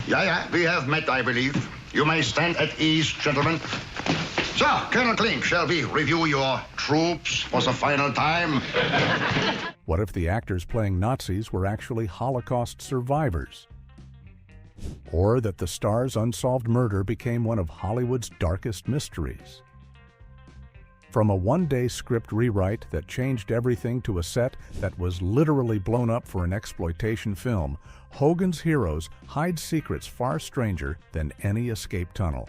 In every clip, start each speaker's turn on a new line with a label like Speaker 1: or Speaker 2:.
Speaker 1: Yeah, we have met, I believe. You may stand at ease, gentlemen. So, Colonel Klink, shall we review your troops for the final time?
Speaker 2: What if the actors playing Nazis were actually Holocaust survivors? Or that the star's unsolved murder became one of Hollywood's darkest mysteries? From a one-day script rewrite that changed everything to a set that was literally blown up for an exploitation film, Hogan's Heroes hides secrets far stranger than any escape tunnel.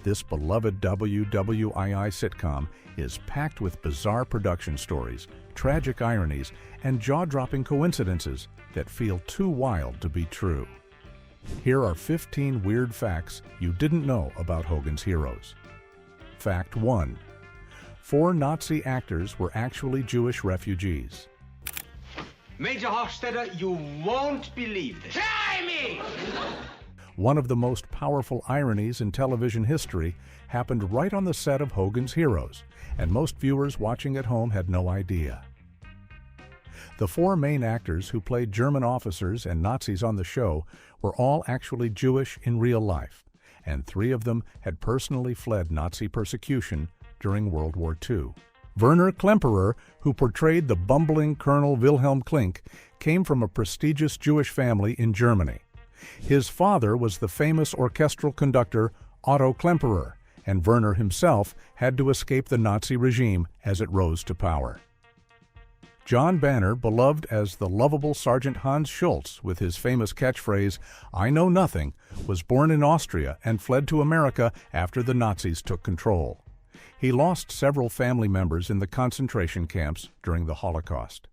Speaker 2: This beloved WWII sitcom is packed with bizarre production stories, tragic ironies, and jaw-dropping coincidences that feel too wild to be true. Here are 15 weird facts you didn't know about Hogan's Heroes. Fact 1. 4 Nazi actors were actually Jewish refugees.
Speaker 3: Major Hofstadter, you won't believe this. Try me!
Speaker 2: One of the most powerful ironies in television history happened right on the set of Hogan's Heroes, and most viewers watching at home had no idea. The 4 main actors who played German officers and Nazis on the show were all actually Jewish in real life, and 3 of them had personally fled Nazi persecution during World War II. Werner Klemperer, who portrayed the bumbling Colonel Wilhelm Klink, came from a prestigious Jewish family in Germany. His father was the famous orchestral conductor Otto Klemperer, and Werner himself had to escape the Nazi regime as it rose to power. John Banner, beloved as the lovable Sergeant Hans Schultz with his famous catchphrase, "I know nothing," was born in Austria and fled to America after the Nazis took control. He lost several family members in the concentration camps during the Holocaust.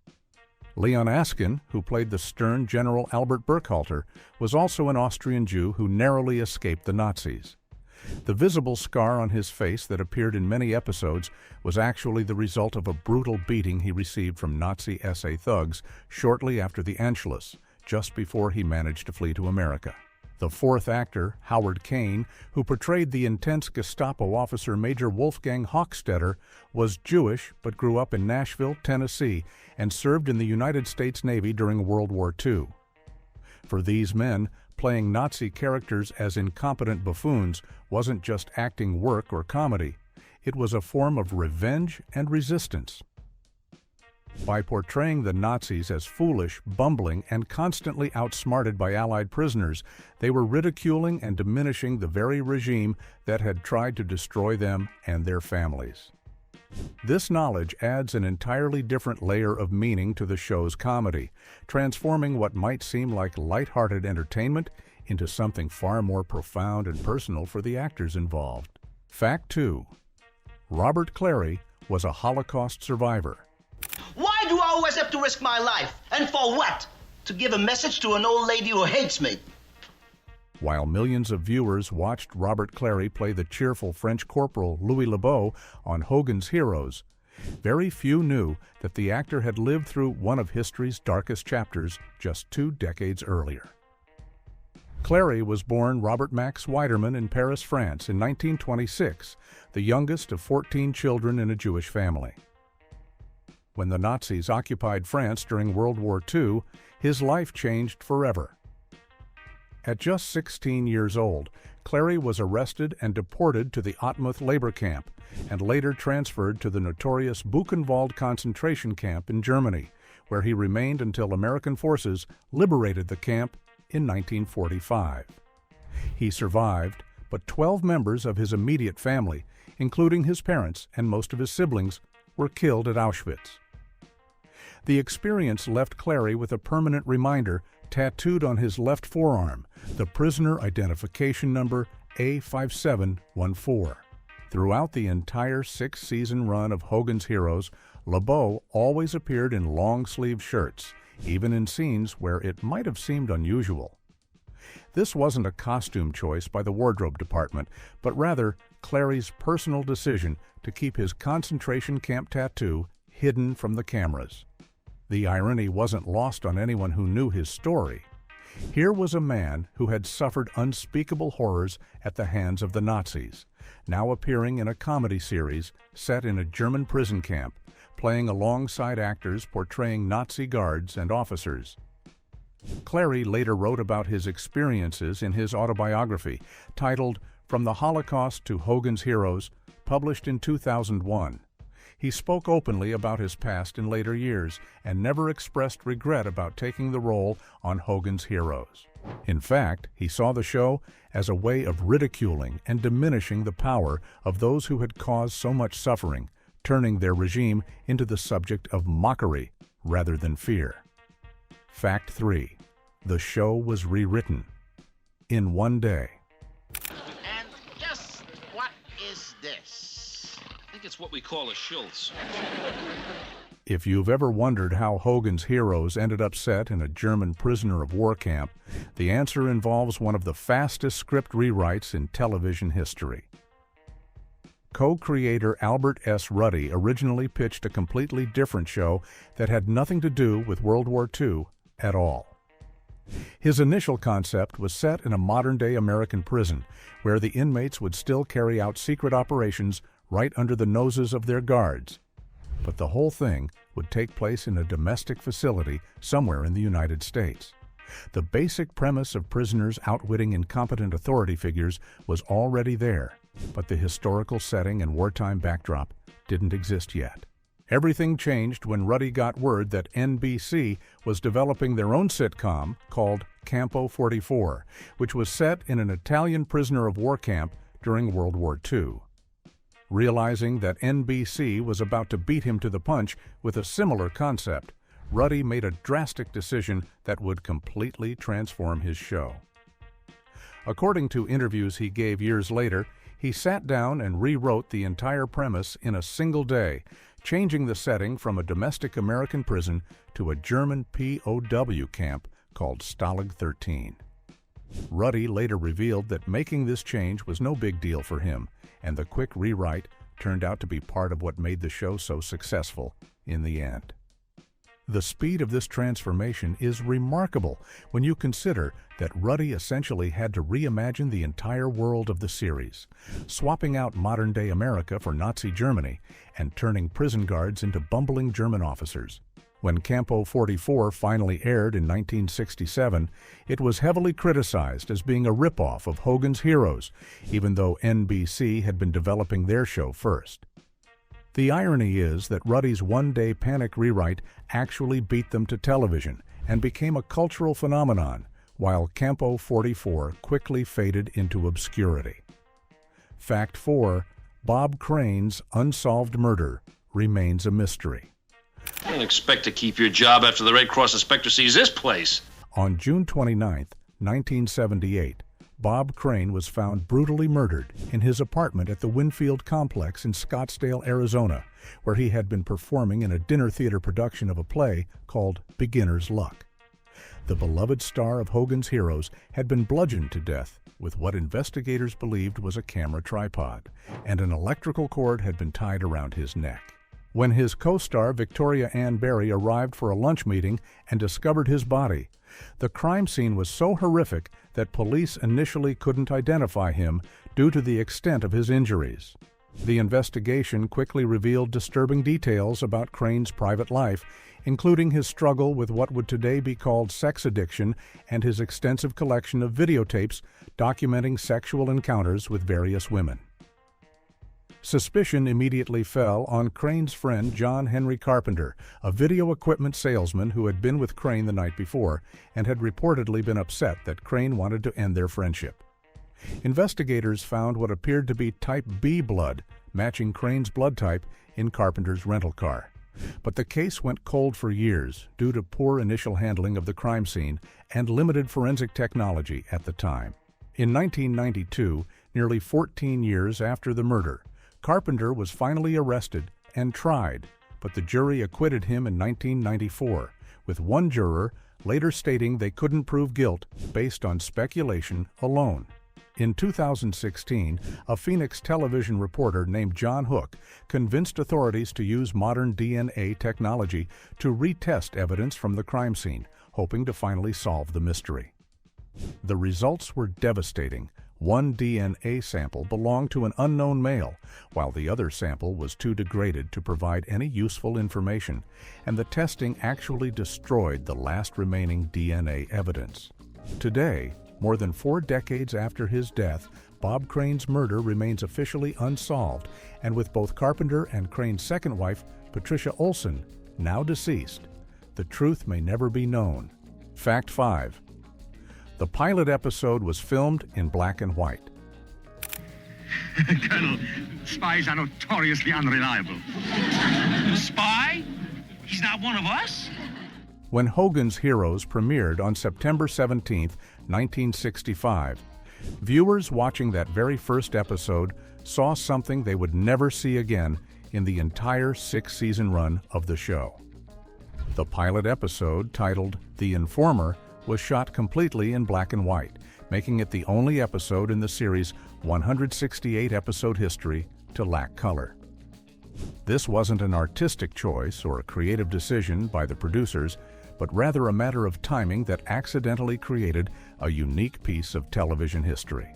Speaker 2: Leon Askin, who played the stern General Albert Burkhalter, was also an Austrian Jew who narrowly escaped the Nazis. The visible scar on his face that appeared in many episodes was actually the result of a brutal beating he received from Nazi SA thugs shortly after the Anschluss, just before he managed to flee to America. The 4th actor, Howard Kane, who portrayed the intense Gestapo officer Major Wolfgang Hochstetter, was Jewish but grew up in Nashville, Tennessee, and served in the United States Navy during World War II. For these men, playing Nazi characters as incompetent buffoons wasn't just acting work or comedy. It was a form of revenge and resistance. By portraying the Nazis as foolish, bumbling, and constantly outsmarted by Allied prisoners, they were ridiculing and diminishing the very regime that had tried to destroy them and their families. This knowledge adds an entirely different layer of meaning to the show's comedy, transforming what might seem like light-hearted entertainment into something far more profound and personal for the actors involved. Fact 2. Robert Clary was a Holocaust survivor.
Speaker 4: Why do I always have to risk my life? And for what? To give a message to an old lady who hates me.
Speaker 2: While millions of viewers watched Robert Clary play the cheerful French corporal Louis Lebeau on Hogan's Heroes, very few knew that the actor had lived through one of history's darkest chapters just 2 decades earlier. Clary was born Robert Max Weiderman in Paris, France in 1926, the youngest of 14 children in a Jewish family. When the Nazis occupied France during World War II, his life changed forever. At just 16 years old, Clary was arrested and deported to the Ottmuth labor camp and later transferred to the notorious Buchenwald concentration camp in Germany, where he remained until American forces liberated the camp in 1945. He survived, but 12 members of his immediate family, including his parents and most of his siblings, were killed at Auschwitz. The experience left Clary with a permanent reminder tattooed on his left forearm, the prisoner identification number A5714. Throughout the entire 6-season run of Hogan's Heroes, Lebeau always appeared in long-sleeve shirts, even in scenes where it might have seemed unusual. This wasn't a costume choice by the wardrobe department, but rather Clary's personal decision to keep his concentration camp tattoo hidden from the cameras. The irony wasn't lost on anyone who knew his story. Here was a man who had suffered unspeakable horrors at the hands of the Nazis, now appearing in a comedy series set in a German prison camp, playing alongside actors portraying Nazi guards and officers. Clary later wrote about his experiences in his autobiography, titled From the Holocaust to Hogan's Heroes, published in 2001. He spoke openly about his past in later years and never expressed regret about taking the role on Hogan's Heroes. In fact, he saw the show as a way of ridiculing and diminishing the power of those who had caused so much suffering, turning their regime into the subject of mockery rather than fear. Fact 3. The show was rewritten in one day.
Speaker 5: And just what is this?
Speaker 6: I think it's what we call a Schultz.
Speaker 2: If you've ever wondered how Hogan's Heroes ended up set in a German prisoner of war camp, the answer involves one of the fastest script rewrites in television history. Co-creator Albert S. Ruddy originally pitched a completely different show that had nothing to do with World War II at all. His initial concept was set in a modern-day American prison, where the inmates would still carry out secret operations right under the noses of their guards. But the whole thing would take place in a domestic facility somewhere in the United States. The basic premise of prisoners outwitting incompetent authority figures was already there, but the historical setting and wartime backdrop didn't exist yet. Everything changed when Ruddy got word that NBC was developing their own sitcom called Campo 44, which was set in an Italian prisoner of war camp during World War II. Realizing that NBC was about to beat him to the punch with a similar concept, Ruddy made a drastic decision that would completely transform his show. According to interviews he gave years later, he sat down and rewrote the entire premise in a single day, changing the setting from a domestic American prison to a German POW camp called Stalag 13. Ruddy later revealed that making this change was no big deal for him, and the quick rewrite turned out to be part of what made the show so successful in the end. The speed of this transformation is remarkable when you consider that Ruddy essentially had to reimagine the entire world of the series, swapping out modern-day America for Nazi Germany and turning prison guards into bumbling German officers. When Campo 44 finally aired in 1967, it was heavily criticized as being a ripoff of Hogan's Heroes, even though NBC had been developing their show first. The irony is that Ruddy's one-day panic rewrite actually beat them to television and became a cultural phenomenon, while Campo 44 quickly faded into obscurity. Fact 4. Bob Crane's unsolved murder remains a mystery.
Speaker 6: I don't expect to keep your job after the Red Cross inspector sees this place.
Speaker 2: On June 29, 1978, Bob Crane was found brutally murdered in his apartment at the Winfield Complex in Scottsdale, Arizona, where he had been performing in a dinner theater production of a play called Beginner's Luck. The beloved star of Hogan's Heroes had been bludgeoned to death with what investigators believed was a camera tripod, and an electrical cord had been tied around his neck. When his co-star Victoria Ann Berry arrived for a lunch meeting and discovered his body, the crime scene was so horrific that police initially couldn't identify him due to the extent of his injuries. The investigation quickly revealed disturbing details about Crane's private life, including his struggle with what would today be called sex addiction and his extensive collection of videotapes documenting sexual encounters with various women. Suspicion immediately fell on Crane's friend John Henry Carpenter, a video equipment salesman who had been with Crane the night before and had reportedly been upset that Crane wanted to end their friendship. Investigators found what appeared to be type B blood, matching Crane's blood type, in Carpenter's rental car. But the case went cold for years due to poor initial handling of the crime scene and limited forensic technology at the time. In 1992, nearly 14 years after the murder, Carpenter was finally arrested and tried, but the jury acquitted him in 1994, with one juror later stating they couldn't prove guilt based on speculation alone. In 2016, a Phoenix television reporter named John Hook convinced authorities to use modern DNA technology to retest evidence from the crime scene, hoping to finally solve the mystery. The results were devastating. One DNA sample belonged to an unknown male, while the other sample was too degraded to provide any useful information, and the testing actually destroyed the last remaining DNA evidence. Today, more than 4 decades after his death, Bob Crane's murder remains officially unsolved, and with both Carpenter and Crane's second wife, Patricia Olson, now deceased, the truth may never be known. Fact 5. The pilot episode was filmed in black and white.
Speaker 7: Colonel, spies are notoriously unreliable. Spy? He's not one of us?
Speaker 2: When Hogan's Heroes premiered on September 17, 1965, viewers watching that very first episode saw something they would never see again in the entire 6-season run of the show. The pilot episode, titled The Informer, was shot completely in black and white, making it the only episode in the series' 168-episode history to lack color. This wasn't an artistic choice or a creative decision by the producers, but rather a matter of timing that accidentally created a unique piece of television history.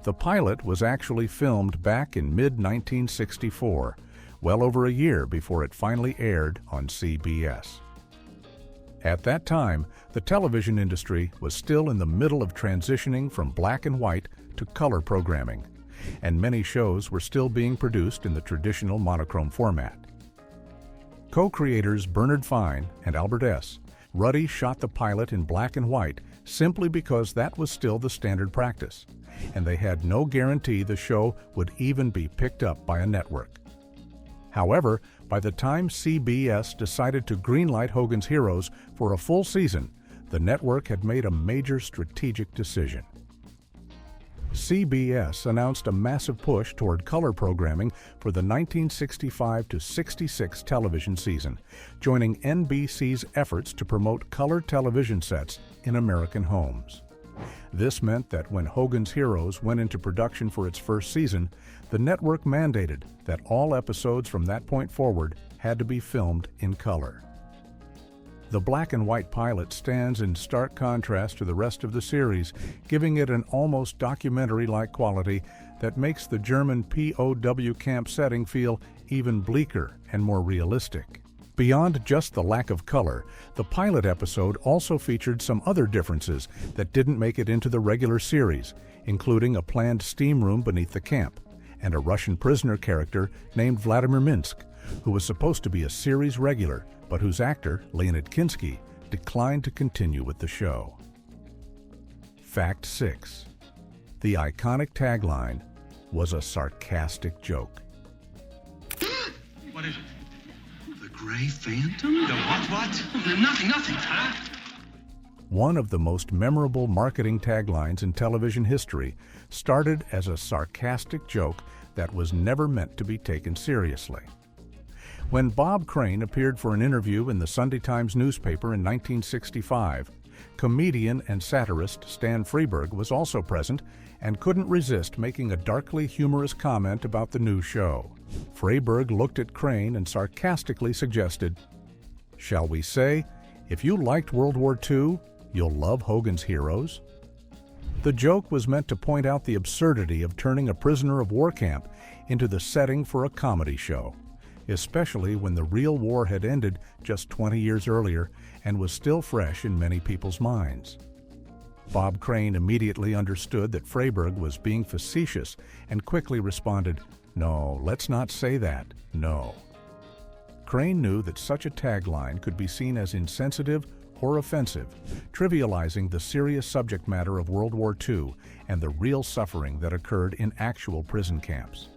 Speaker 2: The pilot was actually filmed back in mid-1964, well over a year before it finally aired on CBS. At that time, the television industry was still in the middle of transitioning from black and white to color programming, and many shows were still being produced in the traditional monochrome format. Co-creators Bernard Fine and Albert S. Ruddy shot the pilot in black and white simply because that was still the standard practice, and they had no guarantee the show would even be picked up by a network. However, by the time CBS decided to greenlight Hogan's Heroes for a full season, the network had made a major strategic decision. CBS announced a massive push toward color programming for the 1965 to 66 television season, joining NBC's efforts to promote color television sets in American homes. This meant that when Hogan's Heroes went into production for its first season, the network mandated that all episodes from that point forward had to be filmed in color. The black and white pilot stands in stark contrast to the rest of the series, giving it an almost documentary-like quality that makes the German POW camp setting feel even bleaker and more realistic. Beyond just the lack of color, the pilot episode also featured some other differences that didn't make it into the regular series, including a planned steam room beneath the camp, and a Russian prisoner character named Vladimir Minsk, who was supposed to be a series regular, but whose actor, Leonid Kinski, declined to continue with the show. Fact 6. The iconic tagline was a sarcastic joke.
Speaker 7: What is it?
Speaker 8: The Gray Phantom?
Speaker 7: The what? Nothing, huh?
Speaker 2: One of the most memorable marketing taglines in television history started as a sarcastic joke that was never meant to be taken seriously. When Bob Crane appeared for an interview in the Sunday Times newspaper in 1965, comedian and satirist Stan Freberg was also present and couldn't resist making a darkly humorous comment about the new show. Freberg looked at Crane and sarcastically suggested, "Shall we say, if you liked World War II, you'll love Hogan's Heroes?" The joke was meant to point out the absurdity of turning a prisoner of war camp into the setting for a comedy show, especially when the real war had ended just 20 years earlier and was still fresh in many people's minds. Bob Crane immediately understood that Freberg was being facetious and quickly responded, "No, let's not say that, no." Crane knew that such a tagline could be seen as insensitive or offensive, trivializing the serious subject matter of World War II and the real suffering that occurred in actual prison camps.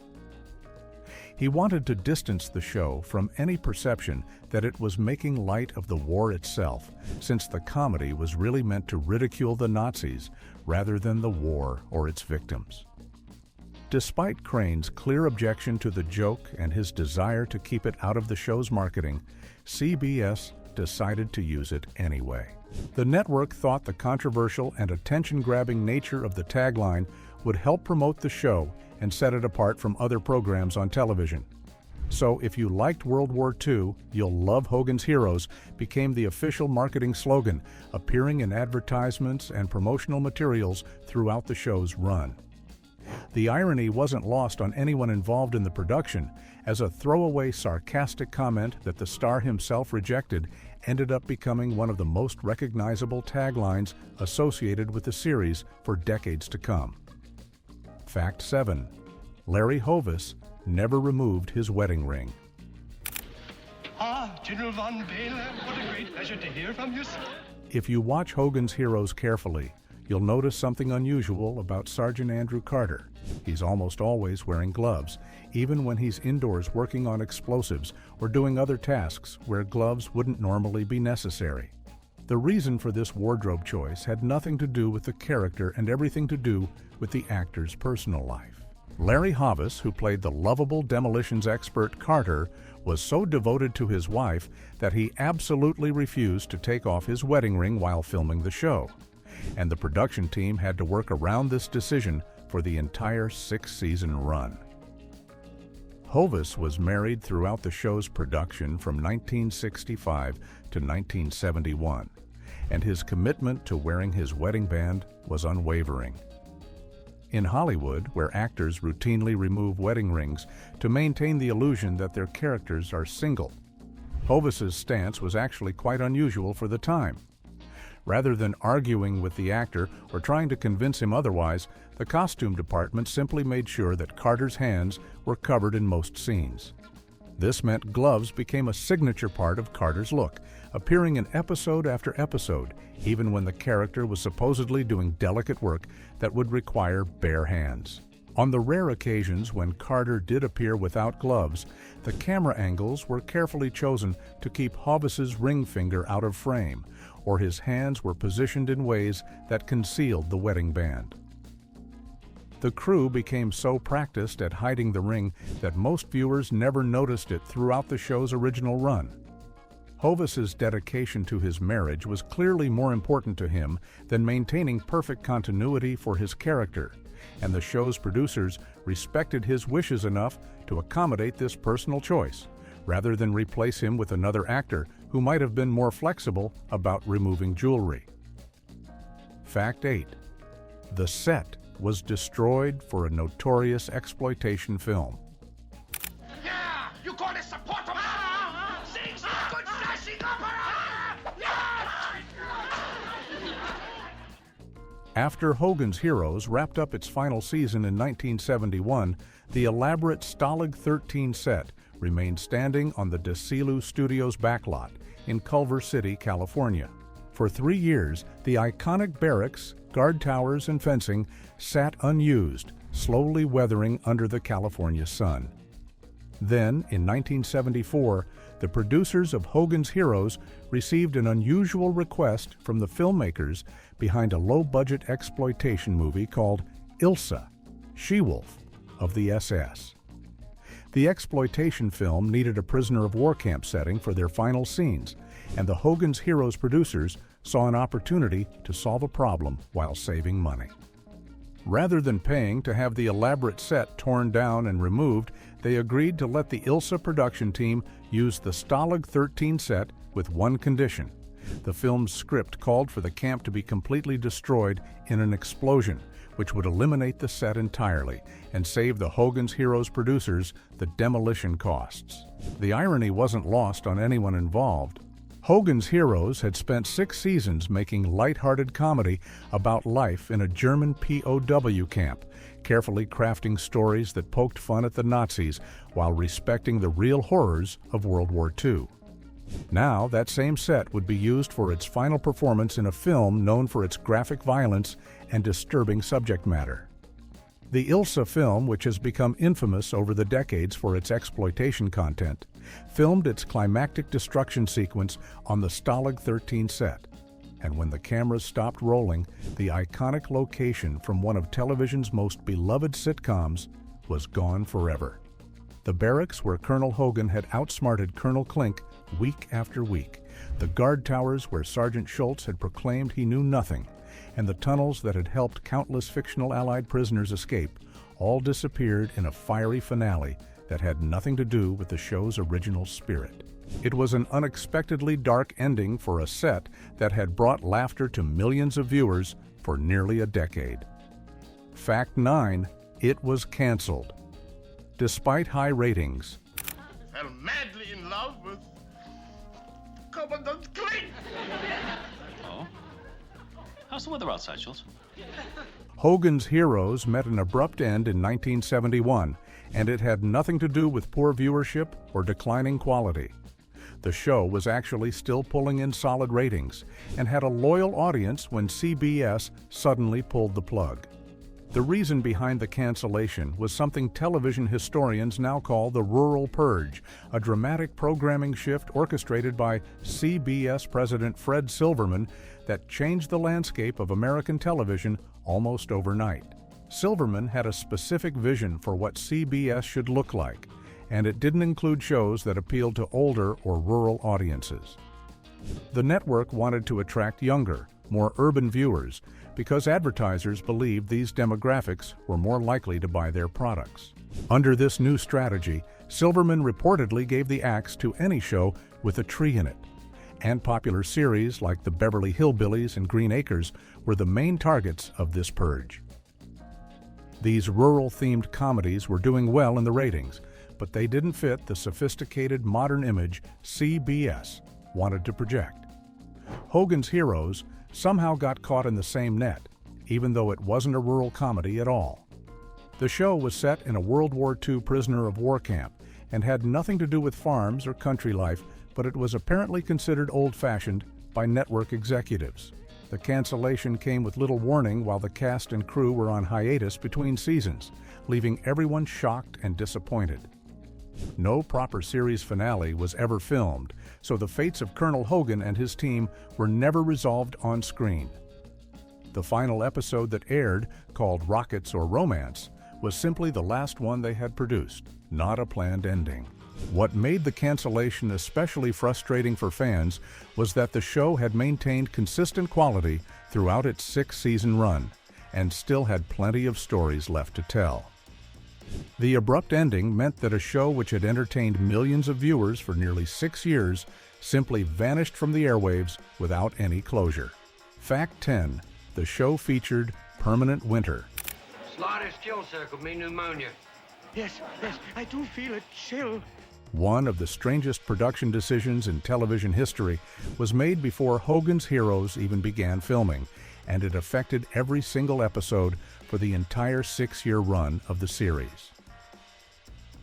Speaker 2: He wanted to distance the show from any perception that it was making light of the war itself, since the comedy was really meant to ridicule the Nazis rather than the war or its victims. Despite Crane's clear objection to the joke and his desire to keep it out of the show's marketing, CBS decided to use it anyway. The network thought the controversial and attention-grabbing nature of the tagline would help promote the show and set it apart from other programs on television. So if you liked World War II, You'll Love Hogan's Heroes became the official marketing slogan, appearing in advertisements and promotional materials throughout the show's run. The irony wasn't lost on anyone involved in the production, as a throwaway sarcastic comment that the star himself rejected ended up becoming one of the most recognizable taglines associated with the series for decades to come. Fact 7. Larry Hovis never removed his wedding ring.
Speaker 9: Ah, General von Baylor, what a great pleasure to hear from you, sir.
Speaker 2: If you watch Hogan's Heroes carefully, you'll notice something unusual about Sergeant Andrew Carter. He's almost always wearing gloves, even when he's indoors working on explosives or doing other tasks where gloves wouldn't normally be necessary. The reason for this wardrobe choice had nothing to do with the character and everything to do with the actor's personal life. Larry Hovis, who played the lovable demolitions expert Carter, was so devoted to his wife that he absolutely refused to take off his wedding ring while filming the show. And the production team had to work around this decision for the entire 6-season run. Hovis was married throughout the show's production from 1965 to 1971, and his commitment to wearing his wedding band was unwavering. In Hollywood, where actors routinely remove wedding rings to maintain the illusion that their characters are single, Hovis's stance was actually quite unusual for the time. Rather than arguing with the actor or trying to convince him otherwise, the costume department simply made sure that Carter's hands were covered in most scenes. This meant gloves became a signature part of Carter's look, appearing in episode after episode, even when the character was supposedly doing delicate work that would require bare hands. On the rare occasions when Carter did appear without gloves, the camera angles were carefully chosen to keep Hovis's ring finger out of frame, or his hands were positioned in ways that concealed the wedding band. The crew became so practiced at hiding the ring that most viewers never noticed it throughout the show's original run. Hovis's dedication to his marriage was clearly more important to him than maintaining perfect continuity for his character, and the show's producers respected his wishes enough to accommodate this personal choice, rather than replace him with another actor who might have been more flexible about removing jewelry. Fact 8. The set was destroyed for a notorious exploitation film.
Speaker 5: Yeah, you call this support from sing some good slashing opera!
Speaker 2: After Hogan's Heroes wrapped up its final season in 1971, the elaborate Stalag 13 set remained standing on the Desilu Studios backlot in Culver City, California. For 3 years, the iconic barracks, guard towers, and fencing sat unused, slowly weathering under the California sun. Then, in 1974, the producers of Hogan's Heroes received an unusual request from the filmmakers behind a low-budget exploitation movie called Ilsa, She-Wolf of the SS. The exploitation film needed a prisoner of war camp setting for their final scenes, and the Hogan's Heroes producers saw an opportunity to solve a problem while saving money. Rather than paying to have the elaborate set torn down and removed, they agreed to let the Ilsa production team use the Stalag 13 set with one condition. The film's script called for the camp to be completely destroyed in an explosion, which would eliminate the set entirely and save the Hogan's Heroes producers the demolition costs. The irony wasn't lost on anyone involved. Hogan's Heroes had spent 6 seasons making lighthearted comedy about life in a German POW camp, carefully crafting stories that poked fun at the Nazis while respecting the real horrors of World War II. Now, that same set would be used for its final performance in a film known for its graphic violence and disturbing subject matter. The Ilsa film, which has become infamous over the decades for its exploitation content, filmed its climactic destruction sequence on the Stalag 13 set. And when the cameras stopped rolling, the iconic location from one of television's most beloved sitcoms was gone forever. The barracks where Colonel Hogan had outsmarted Colonel Klink week after week, the guard towers where Sergeant Schultz had proclaimed he knew nothing, and the tunnels that had helped countless fictional Allied prisoners escape all disappeared in a fiery finale that had nothing to do with the show's original spirit. It was an unexpectedly dark ending for a set that had brought laughter to millions of viewers for nearly a decade. Fact 9, it was canceled. Despite high ratings,
Speaker 5: Fell madly in love with Commandant Klink.
Speaker 6: Oh? How's the weather outside, Schultz?
Speaker 2: Hogan's Heroes met an abrupt end in 1971, and it had nothing to do with poor viewership or declining quality. The show was actually still pulling in solid ratings and had a loyal audience when CBS suddenly pulled the plug. The reason behind the cancellation was something television historians now call the Rural Purge, a dramatic programming shift orchestrated by CBS President Fred Silverman that changed the landscape of American television almost overnight. Silverman had a specific vision for what CBS should look like, and it didn't include shows that appealed to older or rural audiences. The network wanted to attract younger, more urban viewers because advertisers believed these demographics were more likely to buy their products. Under this new strategy, Silverman reportedly gave the axe to any show with a tree in it, and popular series like the Beverly Hillbillies and Green Acres were the main targets of this purge. These rural-themed comedies were doing well in the ratings, but they didn't fit the sophisticated modern image CBS wanted to project. Hogan's Heroes somehow got caught in the same net, even though it wasn't a rural comedy at all. The show was set in a World War II prisoner of war camp and had nothing to do with farms or country life, but it was apparently considered old-fashioned by network executives. The cancellation came with little warning while the cast and crew were on hiatus between seasons, leaving everyone shocked and disappointed. No proper series finale was ever filmed, so the fates of Colonel Hogan and his team were never resolved on screen. The final episode that aired, called Rockets or Romance, was simply the last one they had produced, not a planned ending. What made the cancellation especially frustrating for fans was that the show had maintained consistent quality throughout its 6-season run, and still had plenty of stories left to tell. The abrupt ending meant that a show which had entertained millions of viewers for nearly 6 years simply vanished from the airwaves without any closure. Fact 10, the show featured permanent winter.
Speaker 3: Slightest chill circle mean pneumonia.
Speaker 9: Yes, I do feel a chill.
Speaker 2: One of the strangest production decisions in television history was made before Hogan's Heroes even began filming, and it affected every single episode for the entire 6-year run of the series.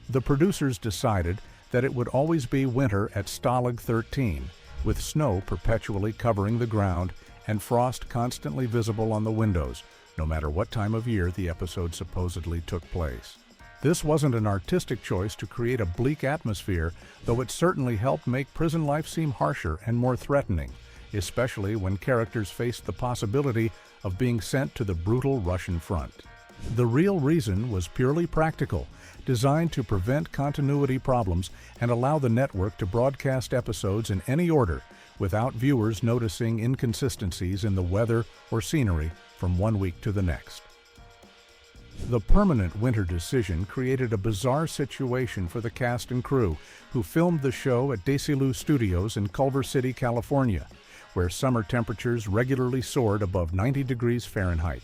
Speaker 2: The producers decided that it would always be winter at Stalag 13, with snow perpetually covering the ground and frost constantly visible on the windows, no matter what time of year the episode supposedly took place. This wasn't an artistic choice to create a bleak atmosphere, though it certainly helped make prison life seem harsher and more threatening, especially when characters faced the possibility of being sent to the brutal Russian front. The real reason was purely practical, designed to prevent continuity problems and allow the network to broadcast episodes in any order without viewers noticing inconsistencies in the weather or scenery from one week to the next. The permanent winter decision created a bizarre situation for the cast and crew, who filmed the show at Desilu Studios in Culver City, California, where summer temperatures regularly soared above 90 degrees Fahrenheit.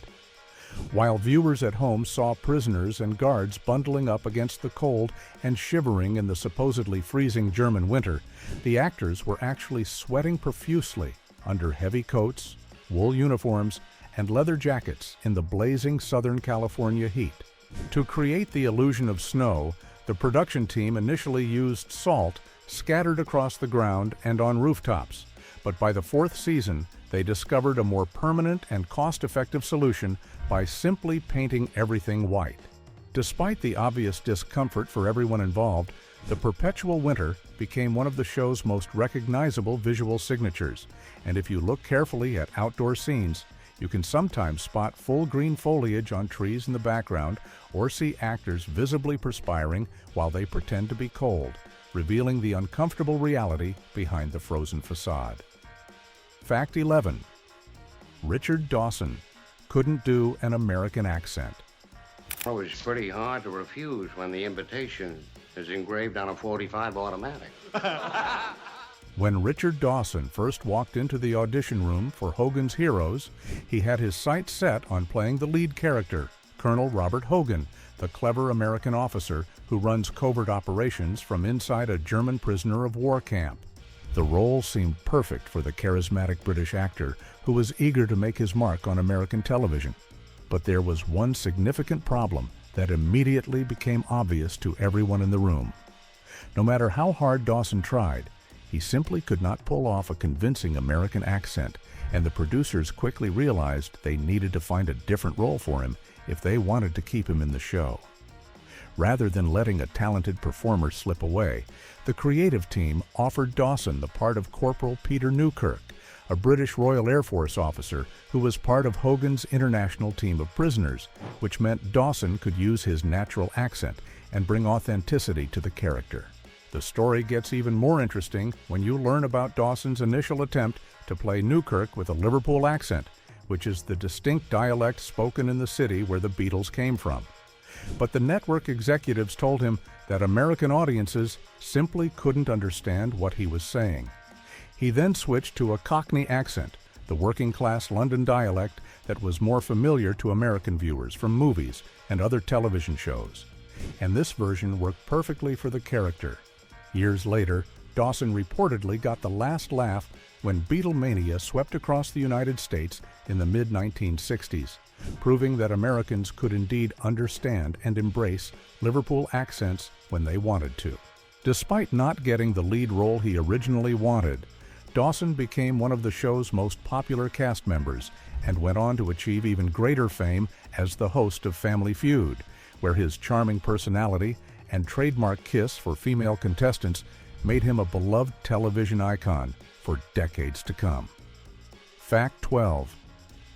Speaker 2: While viewers at home saw prisoners and guards bundling up against the cold and shivering in the supposedly freezing German winter, the actors were actually sweating profusely under heavy coats, wool uniforms, and leather jackets in the blazing Southern California heat. To create the illusion of snow, the production team initially used salt scattered across the ground and on rooftops, but by the 4th season, they discovered a more permanent and cost-effective solution by simply painting everything white. Despite the obvious discomfort for everyone involved, the perpetual winter became one of the show's most recognizable visual signatures, and if you look carefully at outdoor scenes, you can sometimes spot full green foliage on trees in the background or see actors visibly perspiring while they pretend to be cold, revealing the uncomfortable reality behind the frozen facade. Fact 11. Richard Dawson couldn't do an American accent.
Speaker 10: It was pretty hard to refuse when the invitation It's engraved on a 45 automatic.
Speaker 2: When Richard Dawson first walked into the audition room for Hogan's Heroes, he had his sights set on playing the lead character, Colonel Robert Hogan, the clever American officer who runs covert operations from inside a German prisoner of war camp. The role seemed perfect for the charismatic British actor who was eager to make his mark on American television. But there was one significant problem that immediately became obvious to everyone in the room. No matter how hard Dawson tried, he simply could not pull off a convincing American accent, and the producers quickly realized they needed to find a different role for him if they wanted to keep him in the show. Rather than letting a talented performer slip away, the creative team offered Dawson the part of Corporal Peter Newkirk, a British Royal Air Force officer who was part of Hogan's international team of prisoners, which meant Dawson could use his natural accent and bring authenticity to the character. The story gets even more interesting when you learn about Dawson's initial attempt to play Newkirk with a Liverpool accent, which is the distinct dialect spoken in the city where the Beatles came from. But the network executives told him that American audiences simply couldn't understand what he was saying. He then switched to a Cockney accent, the working-class London dialect that was more familiar to American viewers from movies and other television shows. And this version worked perfectly for the character. Years later, Dawson reportedly got the last laugh when Beatlemania swept across the United States in the mid-1960s, proving that Americans could indeed understand and embrace Liverpool accents when they wanted to. Despite not getting the lead role he originally wanted, Dawson became one of the show's most popular cast members and went on to achieve even greater fame as the host of Family Feud, where his charming personality and trademark kiss for female contestants made him a beloved television icon for decades to come. Fact 12.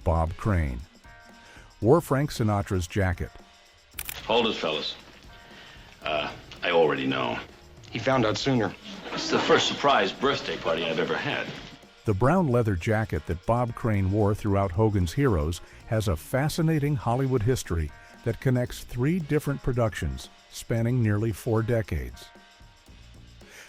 Speaker 2: Bob Crane wore Frank Sinatra's jacket.
Speaker 6: Hold it, fellas. I already know.
Speaker 11: He found out sooner.
Speaker 6: It's the first surprise birthday party I've ever had.
Speaker 2: The brown leather jacket that Bob Crane wore throughout Hogan's Heroes has a fascinating Hollywood history that connects 3 different productions spanning nearly 4 decades.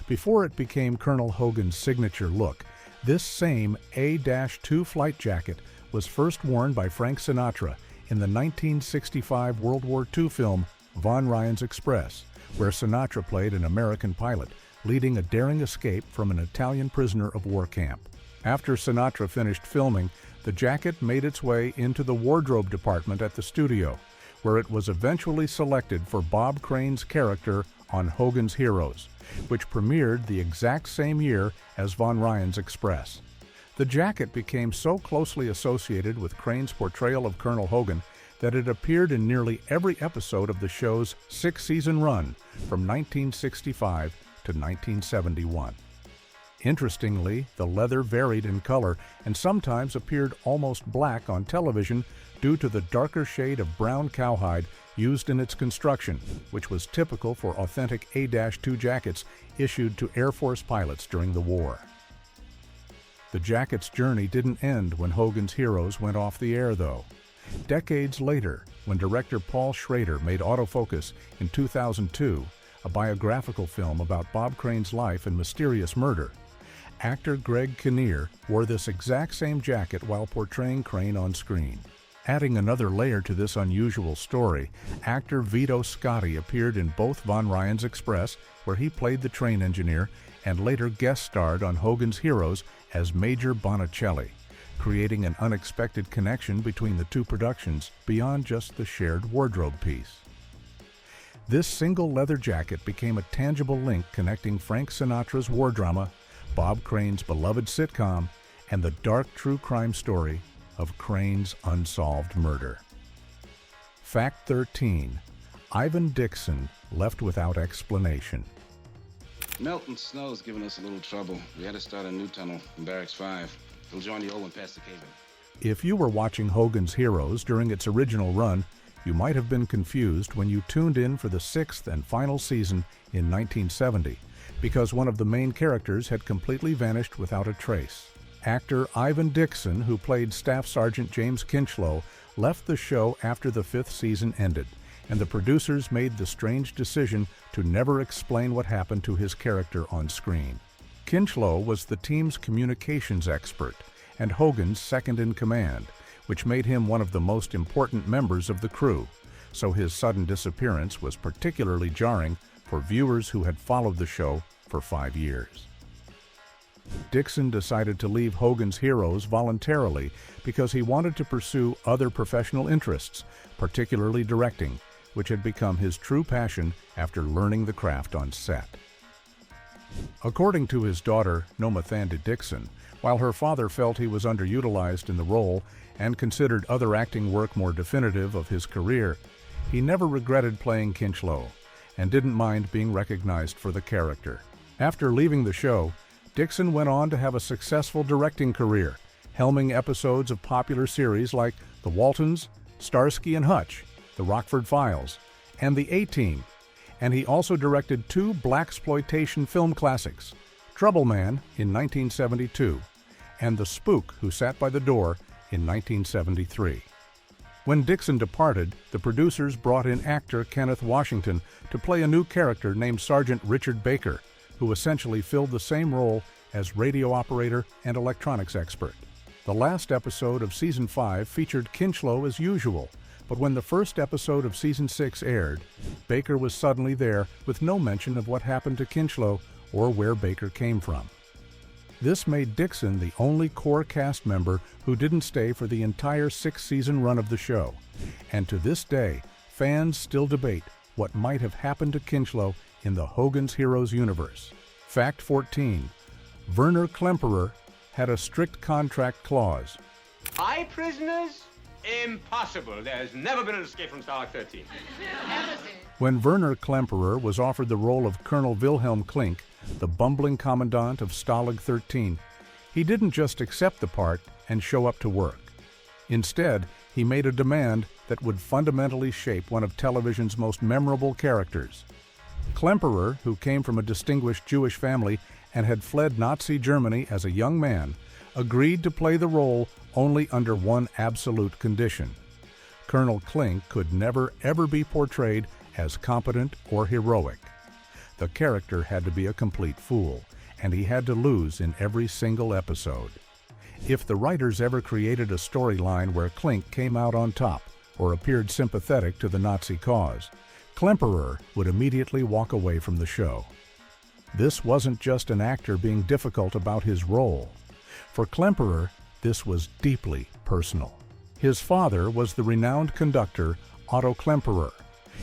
Speaker 2: Before it became Colonel Hogan's signature look, this same A-2 flight jacket was first worn by Frank Sinatra in the 1965 World War II film Von Ryan's Express, where Sinatra played an American pilot leading a daring escape from an Italian prisoner of war camp. After Sinatra finished filming, the jacket made its way into the wardrobe department at the studio, where it was eventually selected for Bob Crane's character on Hogan's Heroes, which premiered the exact same year as Von Ryan's Express. The jacket became so closely associated with Crane's portrayal of Colonel Hogan that it appeared in nearly every episode of the show's 6-season run from 1965 to 1971. Interestingly, the leather varied in color and sometimes appeared almost black on television due to the darker shade of brown cowhide used in its construction, which was typical for authentic A-2 jackets issued to Air Force pilots during the war. The jacket's journey didn't end when Hogan's Heroes went off the air, though. Decades later, when director Paul Schrader made Autofocus in 2002, a biographical film about Bob Crane's life and mysterious murder, actor Greg Kinnear wore this exact same jacket while portraying Crane on screen. Adding another layer to this unusual story, actor Vito Scotti appeared in both Von Ryan's Express, where he played the train engineer, and later guest starred on Hogan's Heroes as Major Bonicelli, creating an unexpected connection between the 2 productions beyond just the shared wardrobe piece. This single leather jacket became a tangible link connecting Frank Sinatra's war drama, Bob Crane's beloved sitcom, and the dark true crime story of Crane's unsolved murder. Fact 13. Ivan Dixon left without explanation.
Speaker 11: Melt and snow's giving us a little trouble. We had to start a new tunnel in Barracks 5. It'll join the old one past the cave-in.
Speaker 2: If you were watching Hogan's Heroes during its original run, you might have been confused when you tuned in for the 6th and final season in 1970, because one of the main characters had completely vanished without a trace. Actor Ivan Dixon, who played Staff Sergeant James Kinchlow, left the show after the 5th season ended, and the producers made the strange decision to never explain what happened to his character on screen. Kinchlow was the team's communications expert and Hogan's second-in-command, which made him one of the most important members of the crew, so his sudden disappearance was particularly jarring for viewers who had followed the show for 5 years. Dixon decided to leave Hogan's Heroes voluntarily because he wanted to pursue other professional interests, particularly directing, which had become his true passion after learning the craft on set. According to his daughter, Nomathanda Dixon, while her father felt he was underutilized in the role and considered other acting work more definitive of his career, he never regretted playing Kinchlow and didn't mind being recognized for the character. After leaving the show, Dixon went on to have a successful directing career, helming episodes of popular series like The Waltons, Starsky and Hutch, The Rockford Files, and The A-Team, and he also directed 2 blaxploitation film classics, Trouble Man in 1972 and The Spook Who Sat by the Door in 1973. When Dixon departed, the producers brought in actor Kenneth Washington to play a new character named Sergeant Richard Baker, who essentially filled the same role as radio operator and electronics expert. The last episode of Season 5 featured Kinchlow as usual, but when the first episode of Season 6 aired, Baker was suddenly there with no mention of what happened to Kinchlow or where Baker came from. This made Dixon the only core cast member who didn't stay for the entire 6-season run of the show, and to this day, fans still debate what might have happened to Kinchlow in the Hogan's Heroes universe. Fact 14. Werner Klemperer had a strict contract clause.
Speaker 3: High prisoners? Impossible. There's never been an escape from Stalag 13.
Speaker 2: When Werner Klemperer was offered the role of Colonel Wilhelm Klink, the bumbling commandant of Stalag 13, he didn't just accept the part and show up to work. Instead, he made a demand that would fundamentally shape one of television's most memorable characters. Klemperer, who came from a distinguished Jewish family and had fled Nazi Germany as a young man, agreed to play the role only under one absolute condition. Colonel Klink could never ever be portrayed as competent or heroic. The character had to be a complete fool, and he had to lose in every single episode. If the writers ever created a storyline where Klink came out on top or appeared sympathetic to the Nazi cause, Klemperer would immediately walk away from the show. This wasn't just an actor being difficult about his role. For Klemperer, this was deeply personal. His father was the renowned conductor Otto Klemperer,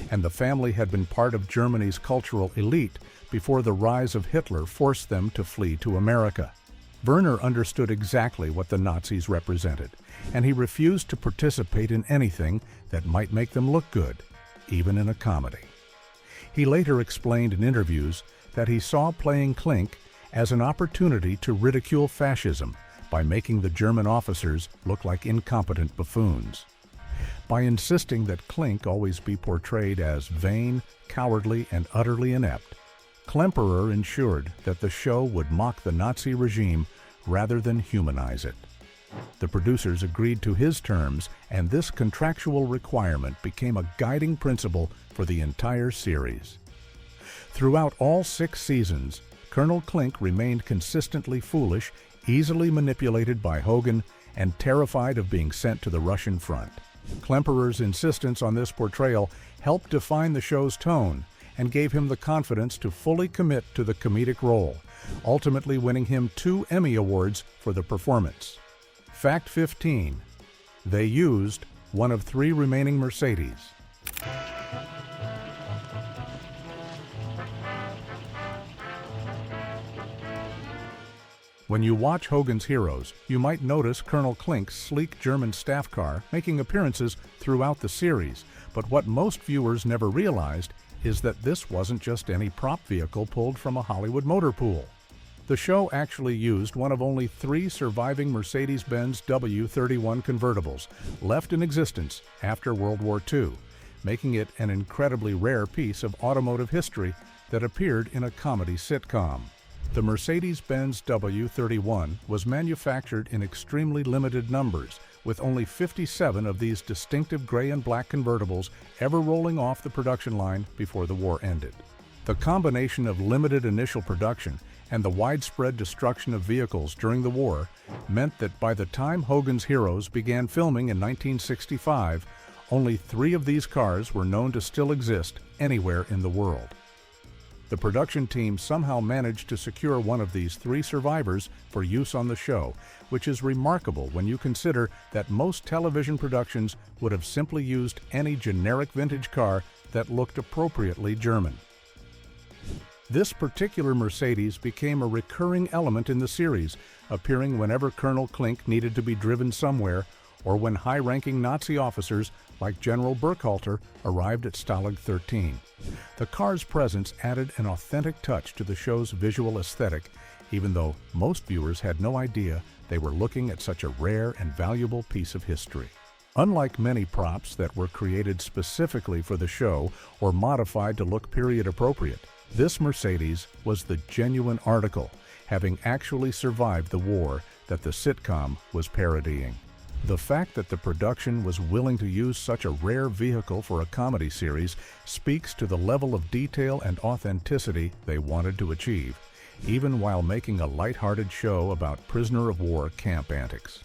Speaker 2: and the family had been part of Germany's cultural elite before the rise of Hitler forced them to flee to America. Werner understood exactly what the Nazis represented, and he refused to participate in anything that might make them look good, even in a comedy. He later explained in interviews that he saw playing Klink as an opportunity to ridicule fascism by making the German officers look like incompetent buffoons. By insisting that Klink always be portrayed as vain, cowardly, and utterly inept, Klemperer ensured that the show would mock the Nazi regime rather than humanize it. The producers agreed to his terms, and this contractual requirement became a guiding principle for the entire series. Throughout all 6 seasons, Colonel Klink remained consistently foolish, easily manipulated by Hogan, and terrified of being sent to the Russian front. Klemperer's insistence on this portrayal helped define the show's tone and gave him the confidence to fully commit to the comedic role, ultimately winning him 2 Emmy Awards for the performance. Fact 15. They used one of 3 remaining Mercedes. When you watch Hogan's Heroes, you might notice Colonel Klink's sleek German staff car making appearances throughout the series, but what most viewers never realized is that this wasn't just any prop vehicle pulled from a Hollywood motor pool. The show actually used one of only 3 surviving Mercedes-Benz W31 convertibles left in existence after World War II, making it an incredibly rare piece of automotive history that appeared in a comedy sitcom. The Mercedes-Benz W31 was manufactured in extremely limited numbers, with only 57 of these distinctive gray and black convertibles ever rolling off the production line before the war ended. The combination of limited initial production and the widespread destruction of vehicles during the war meant that by the time Hogan's Heroes began filming in 1965, only 3 of these cars were known to still exist anywhere in the world. The production team somehow managed to secure one of these 3 survivors for use on the show, which is remarkable when you consider that most television productions would have simply used any generic vintage car that looked appropriately German. This particular Mercedes became a recurring element in the series, appearing whenever Colonel Klink needed to be driven somewhere, or when high-ranking Nazi officers like General Burkhalter arrived at Stalag 13. The car's presence added an authentic touch to the show's visual aesthetic, even though most viewers had no idea they were looking at such a rare and valuable piece of history. Unlike many props that were created specifically for the show or modified to look period appropriate, this Mercedes was the genuine article, having actually survived the war that the sitcom was parodying. The fact that the production was willing to use such a rare vehicle for a comedy series speaks to the level of detail and authenticity they wanted to achieve, even while making a lighthearted show about prisoner of war camp antics.